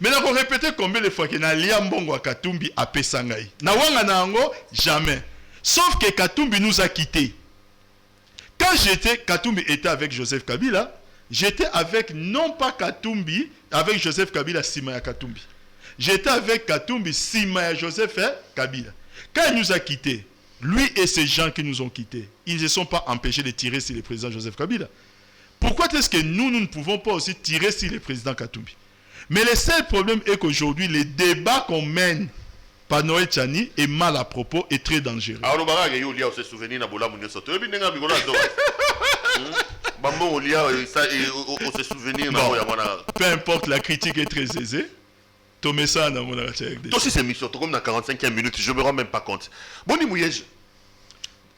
Maintenant, on répète combien de fois que na liambongo à Katumbi a Pesangai. Na wanga na ango, jamais. Sauf que Katumbi nous a quittés. Quand Katumbi était avec Joseph Kabila, j'étais avec non pas Katumbi, avec Joseph Kabila, Simaya Katumbi. J'étais avec Katumbi, Simaya Joseph Kabila. Quand il nous a quittés, lui et ces gens qui nous ont quittés, ils ne se sont pas empêchés de tirer sur le président Joseph Kabila. Pourquoi est-ce que nous ne pouvons pas aussi tirer sur le président Katumbi? Mais le seul problème est qu'aujourd'hui, les débats qu'on mène par Noël Tchani est mal à propos et très dangereux. Peu importe, la critique est très aisée. Tomez ça dans mon article. Toi aussi, c'est mission. Comme dans 45e minutes, je ne me rends même pas compte. Boni Mouyej.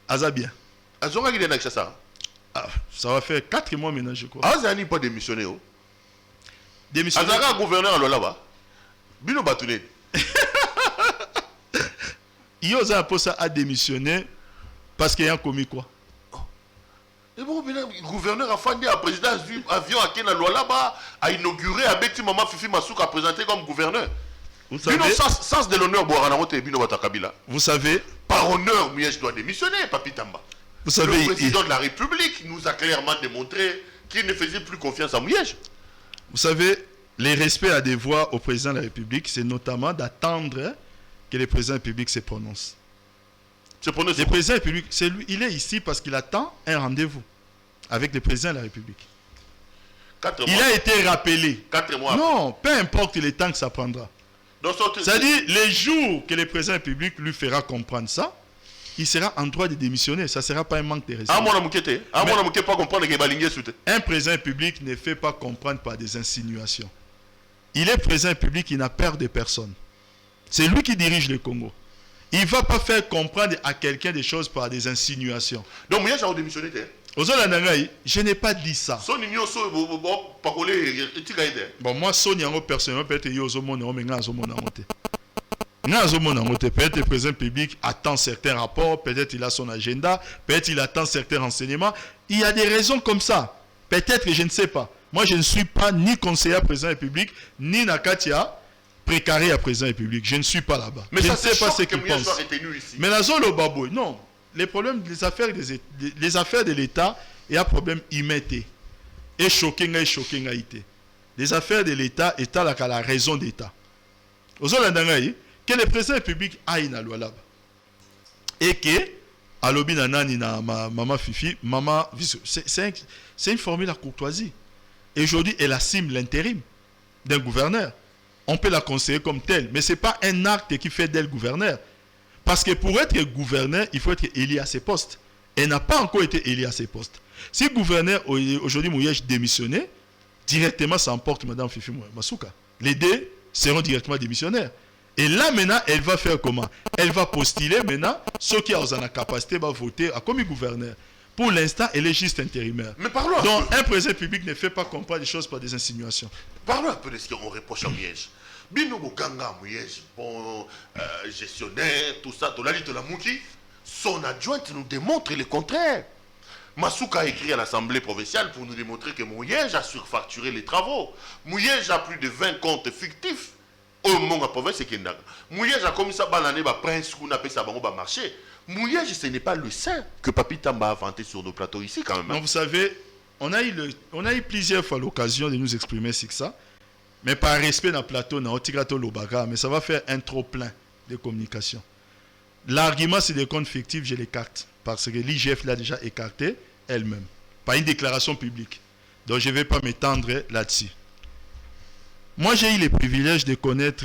Azabien. Azonga qui est ça. Ça va faire 4 mois maintenant, je crois. Azani pas démissionné. Démissionné. Azaka gouverneur à là-bas. Bino Batouné. Yoza Posa a démissionné parce qu'il y a commis quoi? Et bon, le gouverneur a fondé un président avion à Kena là-bas, a inauguré à Betty Maman Fifi Masuka a présenté comme gouverneur. Vous savez, sens de l'honneur, Bino Batakabila. Vous savez, par honneur, Miège doit démissionner, Papi Tamba. Vous savez, le président de la République nous a clairement démontré qu'il ne faisait plus confiance à Miège. Vous savez, les respects à devoir au président de la République, c'est notamment d'attendre que le président de la République se prononce. Le président de la République, c'est lui, il est ici parce qu'il attend un rendez-vous avec le président de la République. Il a été rappelé. 4 mois. Non, peu importe le temps que ça prendra. C'est-à-dire, les jours que le président de la République lui fera comprendre ça, il sera en droit de démissionner. Ça ne sera pas un manque de respect. Un président de la République ne fait pas comprendre par des insinuations. Il est président de la République, il n'a peur de personne. C'est lui qui dirige le Congo. Il ne va pas faire comprendre à quelqu'un des choses par des insinuations. Donc, moi, j'ai démissionné. Je n'ai pas dit ça. Bon, moi, Sonia, personnellement, peut-être peut-être le président public attend certains rapports, peut-être il a son agenda, peut-être il attend certains renseignements. Il y a des raisons comme ça. Peut-être que je ne sais pas. Moi, je ne suis pas ni conseiller à président public, ni Nakatia, précaré à président public. Je ne suis pas là-bas. Mais je ça, ne sais pas ce qu'il pense. Mais la zone au babou, non. Les problèmes des affaires de l'État, il y a un problème immédiat. Et choqué. Les affaires de l'État est à la raison d'État. Aux autres, que le président public aille na loi là-bas. Et que, à l'obi nanani na maman Fifi, maman, c'est une formule à courtoisie. Et aujourd'hui, elle assume l'intérim d'un gouverneur. On peut la considérer comme telle, mais ce n'est pas un acte qui fait d'elle gouverneur. Parce que pour être gouverneur, il faut être élu à ses postes. Elle n'a pas encore été élue à ses postes. Si gouverneur, aujourd'hui, Mouyej démissionné, directement, ça emporte Mme Fifi Masuka. Les deux seront directement démissionnaires. Et là, maintenant, elle va faire comment? Elle va postuler maintenant. Ceux qui ont la capacité vont voter comme gouverneur. Pour l'instant, elle est juste intérimaire. Mais parlons. Donc, un président public ne fait pas comprendre les choses par des insinuations. Parlons un peu de ce qu'on reproche à Mouyej. Bino Ganga Mouyej, bon gestionnaire, tout ça, Tolali Tolamouki, son adjointe nous démontre le contraire. Masuka a écrit à l'Assemblée provinciale pour nous démontrer que Mouyej a surfacturé les travaux. Mouyej a plus de 20 comptes fictifs. Au monde à province, c'est qu'il n'a. Mouyej a comme ça, balané, prince, qu'on appelle ça, marché. Mouyej, ce n'est pas le sein que Papi Tamba a inventé sur nos plateaux ici, quand même. Non, vous savez, on a eu plusieurs fois l'occasion de nous exprimer sur ça. Mais par respect dans le plateau, on a Lobaga, mais ça va faire un trop plein de communication. L'argument, c'est des comptes fictifs, je l'écarte. Parce que l'IGF l'a déjà écarté elle-même. Par une déclaration publique. Donc, je ne vais pas m'étendre là-dessus. Moi, j'ai eu le privilège de connaître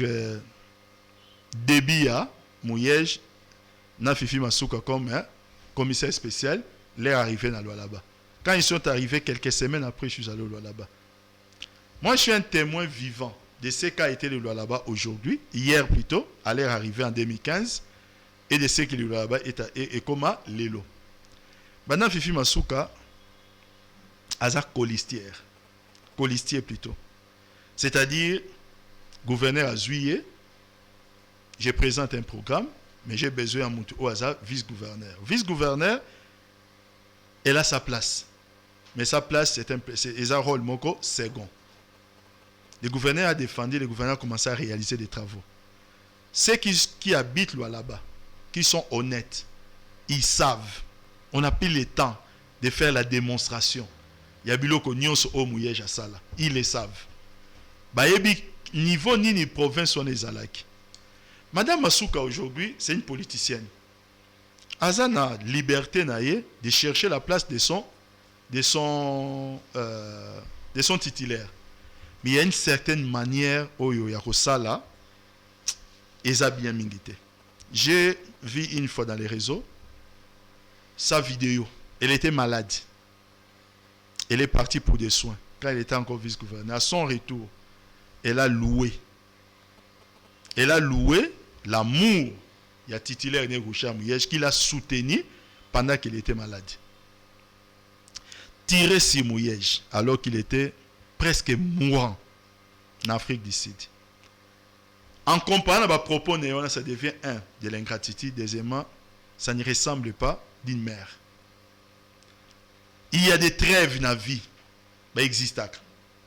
Debia Mouyej, Nafifi Masuka comme commissaire spécial, leur arrivée dans Lualaba. Quand ils sont arrivés quelques semaines après, je suis allé au Lualaba. Moi, je suis un témoin vivant de ce qu'a été le Lualaba aujourd'hui, hier plutôt, à leur arrivée en 2015, et de ce que le Lualaba est comme Lelo. Maintenant, Fifi Masuka, Azak colistier plutôt. C'est-à-dire, gouverneur à Juillet, je présente un programme, mais j'ai besoin au hasard vice-gouverneur. Vice-gouverneur, elle a sa place. Mais sa place, c'est un rôle moko second. Le gouverneur a défendu, le gouverneur a commencé à réaliser des travaux. Ceux qui habitent là-bas, qui sont honnêtes, ils savent. On n'a plus le temps de faire la démonstration. Il y a biloko nyonso o Mouyej à ça là. Ils le savent. Bayebi niveau ni province on est alaki. Madame Masuka aujourd'hui, c'est une politicienne. Azana liberté naie de chercher la place de son titulaire. Mais il y a une certaine manière oyo ya kosala eza bien mingité. J'ai vu une fois dans les réseaux sa vidéo. Elle était malade. Elle est partie pour des soins quand elle était encore vice-gouverneur. À son retour, elle a loué. Elle a loué l'amour. Il y a titulaire Negoucha Mouyej qui l'a soutenu pendant qu'il était malade. Tiré sur Mouyej alors qu'il était presque mourant en Afrique du Sud. En comparant à propos néon, ça devient de l'ingratitude. Deuxièmement, ça ne ressemble pas d'une mère. Il y a des trêves dans la vie. Ça existe.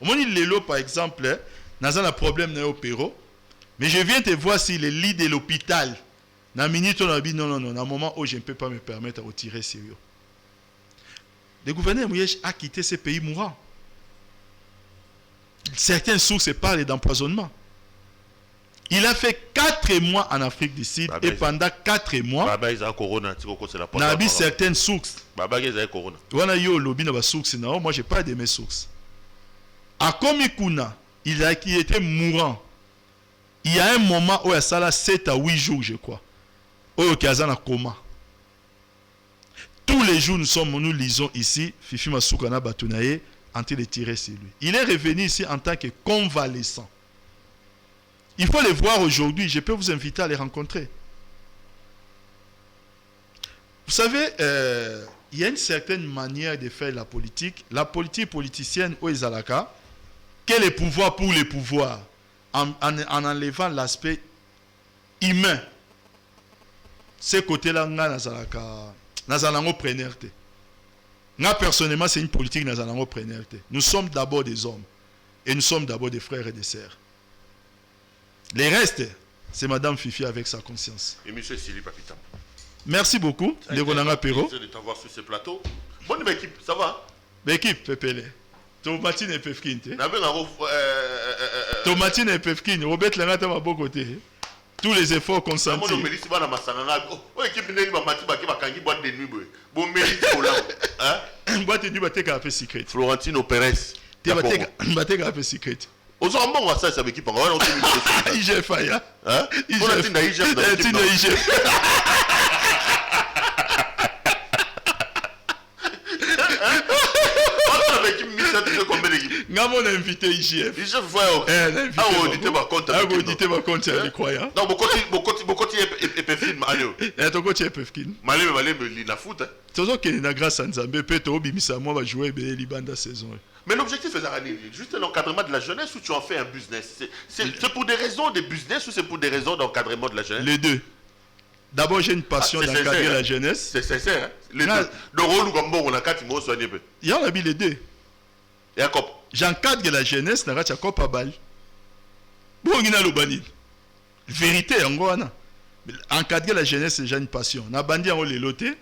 Au moins, Lelo, par exemple, dans un problème au Pérou, mais je viens te voir si le lit de l'hôpital, dans la minute, on a dit non, dans un moment où je ne peux pas me permettre de retirer sérieux. Le gouverneur Mouyej a quitté ce pays mourant. Certaines sources parlent d'empoisonnement. Il a fait 4 mois en Afrique du Sud et pendant 4 mois, il a vu certaines sources. Moi, je n'ai pas de mes sources. À Komikuna, il était mourant. Il y a un moment où il y a 7 à 8 jours, je crois. Où il y a un coma. Tous les jours, nous lisons ici, Fifi Masukana Batunaye, en train de tirer sur lui. Il est revenu ici en tant que convalescent. Il faut les voir aujourd'hui. Je peux vous inviter à les rencontrer. Vous savez, il y a une certaine manière de faire la politique. La politique politicienne au Izalaka, quel est le pouvoir pour les pouvoirs, en enlevant l'aspect humain. Ce côté-là, Nazalango prenerte. Moi, personnellement, c'est une politique Nazalango prenerte. Nous sommes d'abord des hommes. Et nous sommes d'abord des frères et des sœurs. Les restes, c'est Madame Fifi avec sa conscience. Et Monsieur Sili Papita. Merci beaucoup, les Ronanga Perro. de t'avoir sur ce plateau. Bonne équipe, ça va? L'équipe, Pépélé. Tomatine et Pefkin. Tomatine et Pefkin. Robert Langata m'a beau côté. Tous les efforts consentis. Florentino Pérez. Secret. Aux hommes, on va ça, c'est avec qui pendant IGF, hein? IGF. Nous avons invité IGF. IGF, ouais. Ah, on dit pas compte. Ah, on dit pas compte, les croyants. Non, beaucoup de film, allez. Et ton côté est Pefkin. Malé, il a foot. C'est ça qu'il y a grâce à Nzambe. Peut-être au Bimisa, moi, va jouer Libanda saison. Mais l'objectif est juste l'encadrement de la jeunesse ou tu en fais un business? C'est pour des raisons de business ou c'est pour des raisons d'encadrement de la jeunesse? Les deux. D'abord, j'ai une passion d'encadrer la jeunesse. C'est sincère. Hein? Les deux. Le rôle où on a 4 mots soigné. Il y en a mis les deux. Et un cop. J'encadre la jeunesse, n'a pas de cop à balle. Bon, il y a le banil. Vérité, en gros, encadrer la jeunesse, c'est déjà une passion. On a bandit en les lotés.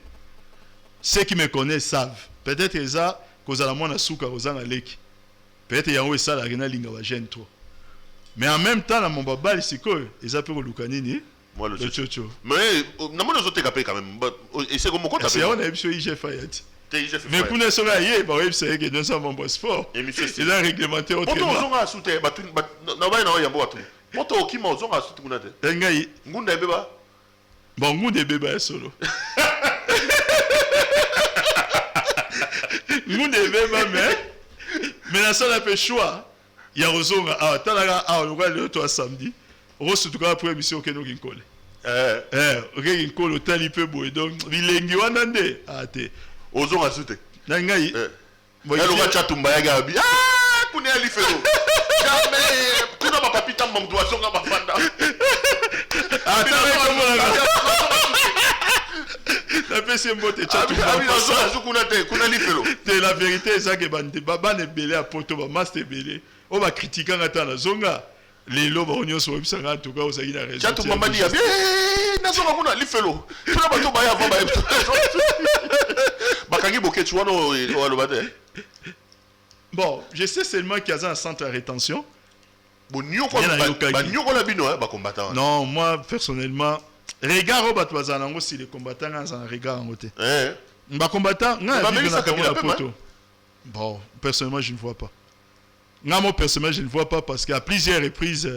Ceux qui me connaissent savent. Peut-être que ça. Peut-être qu'il y a un ça la rena linga wa gêne trop. Mais en même temps, dans mon babal, c'est quoi? Ils appellent le Lukanini. Moi, le chocho. Mais, non, moi, nous autres, quand même. Et c'est comme on compte. C'est on a eu sur IGF. Mais pour nous, on a eu, c'est que nous sommes en bon sport. Et monsieur, c'est là réglementé autrement. On a soutenu, non, il y a beaucoup. On a qui m'a soutenu. Engaï. Ngunda beba. Bon, Ngunda beba solo. Nous devons même, mais la seule peu choix, il y a Rosonga, on va le toi samedi, Rosu tout cas après émission que nous ginkole. Ginkole au temps il peut boire donc il est ngi wanande ate. Ozonga soute. Nangai. Bon, il va chatumba ya gabi. Ah, kuni ali felo. Jamais, kuna ba papita mamdwa songa ba fanda. La vérité, c'est ça que Baba n'est belé à Poto, Master belé. On va critiquer un temps la zonga. Les lobes oignons sont même en tout cas, vous avez la raison. Chatou maman dit, eh, n'a pas qu'on a les félos. Tu n'as pas tout baillé avant, Bakangi Boké, tu vois, le bon, je sais seulement qu'il y a un centre de rétention. Bon, non, moi, personnellement. Regarde au si les combattants ont regard en côté. Les combattants, bon, personnellement, je ne vois pas. Moi, personnellement, je ne vois pas parce qu'à plusieurs reprises,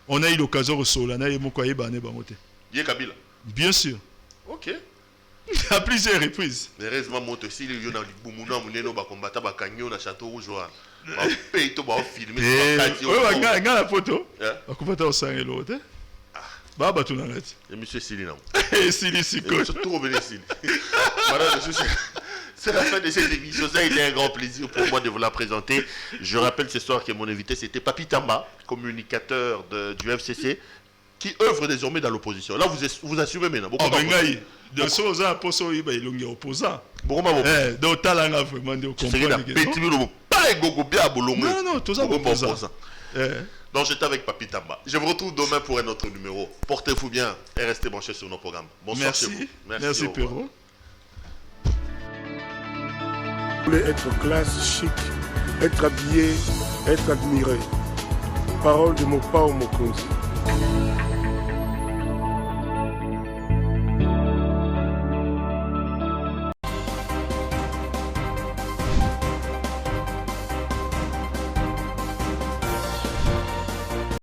on a eu l'occasion de Solana et Mokoye Bane Bamote. Kabila. Bien sûr. Ok. À plusieurs reprises. Heureusement, moi aussi, les gens qui ont combattant Bakanyo dans Château Rouge. Paye tout, filmer. Oui, la photo. On combattant au sang et l'autre. Baba tout n'arrête. Et monsieur Sili non. Sili Siko. Tout revenir Sili. Madame, c'est la fin de cette émission. Ça a été un grand plaisir pour moi de vous la présenter. Je rappelle ce soir que mon invité c'était Papi Tamba, communicateur du FCC, qui œuvre désormais dans l'opposition. Là, vous assumez maintenant. Oh, Bengaï. De ce aux opposants, il y a opposants. Donc, talanga vraiment de comprendre. Non, tous opposants. Donc j'étais avec Papi Tamba. Je vous retrouve demain pour un autre numéro. Portez-vous bien et restez branchés sur nos programmes. Bonsoir. Merci Perrault. Vous voulez être classe, chic, être habillé, être admiré. Parole de Mopao Mokonzi.